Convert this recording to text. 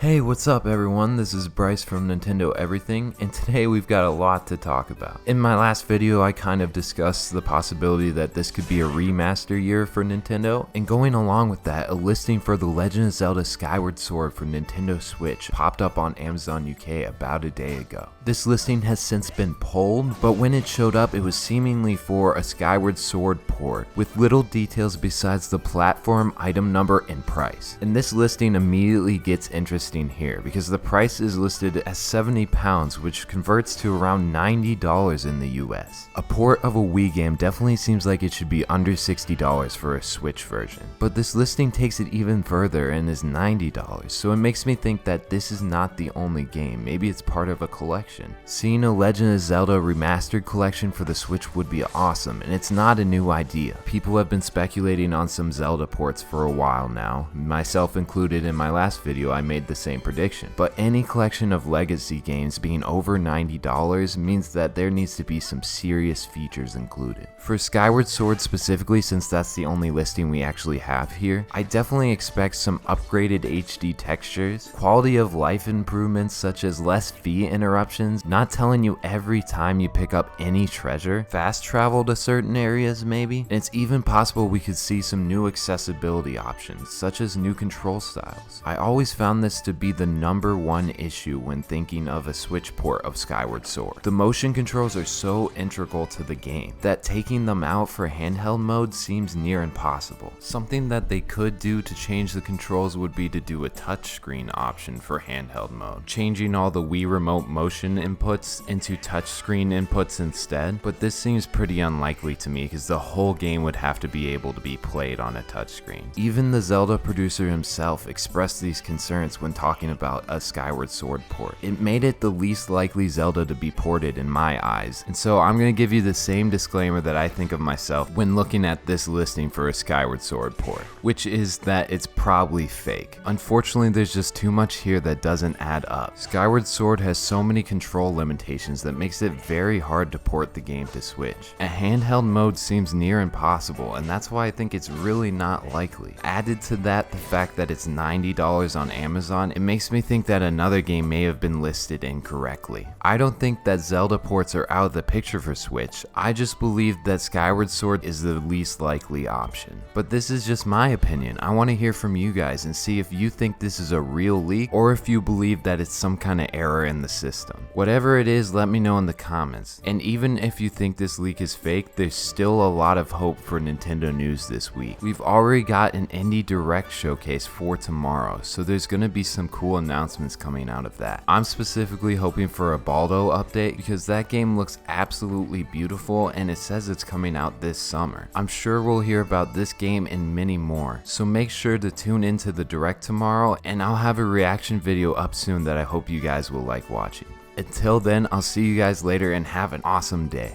Hey, what's up everyone? This is Bryce from Nintendo Everything, and today we've got a lot to talk about. In my last video, I kind of discussed the possibility that this could be a remaster year for Nintendo, and going along with that, a listing for The Legend of Zelda Skyward Sword for Nintendo Switch popped up on Amazon UK about a day ago. This listing has since been pulled, but when it showed up, it was seemingly for a Skyward Sword port, with little details besides the platform, item number, and price. And this listing immediately gets interesting here because the price is listed as £70, which converts to around $90 in the US. A port of a Wii game definitely seems like it should be under $60 for a Switch version, but this listing takes it even further and is $90, so it makes me think that this is not the only game. Maybe it's part of a collection. Seeing a Legend of Zelda remastered collection for the Switch would be awesome, and it's not a new idea. People have been speculating on some Zelda ports for a while now, myself included. In my last video I made the same prediction, but any collection of legacy games being over $90 means that there needs to be some serious features included. For Skyward Sword specifically, since that's the only listing we actually have here, I definitely expect some upgraded HD textures, quality of life improvements such as less fee interruptions, not telling you every time you pick up any treasure, fast travel to certain areas maybe, and it's even possible we could see some new accessibility options such as new control styles. I always found this to be the number one issue when thinking of a Switch port of Skyward Sword. The motion controls are so integral to the game that taking them out for handheld mode seems near impossible. Something that they could do to change the controls would be to do a touchscreen option for handheld mode, changing all the Wii Remote motion inputs into touchscreen inputs instead, but this seems pretty unlikely to me because the whole game would have to be able to be played on a touchscreen. Even the Zelda producer himself expressed these concerns when talking about a Skyward Sword port. It made it the least likely Zelda to be ported in my eyes, and so I'm going to give you the same disclaimer that I think of myself when looking at this listing for a Skyward Sword port, which is that it's probably fake. Unfortunately, there's just too much here that doesn't add up. Skyward Sword has so many control limitations that makes it very hard to port the game to Switch. A handheld mode seems near impossible, and that's why I think it's really not likely. Added to that, the fact that it's $90 on Amazon, it makes me think that another game may have been listed incorrectly. I don't think that Zelda ports are out of the picture for Switch, I just believe that Skyward Sword is the least likely option. But this is just my opinion. I want to hear from you guys and see if you think this is a real leak or if you believe that it's some kind of error in the system. Whatever it is, let me know in the comments. And even if you think this leak is fake, there's still a lot of hope for Nintendo news this week. We've already got an Indie Direct showcase for tomorrow, so there's gonna be some cool announcements coming out of that. I'm specifically hoping for a Baldo update because that game looks absolutely beautiful and it says it's coming out this summer. I'm sure we'll hear about this game and many more, so make sure to tune into the Direct tomorrow, and I'll have a reaction video up soon that I hope you guys will like watching. Until then, I'll see you guys later and have an awesome day.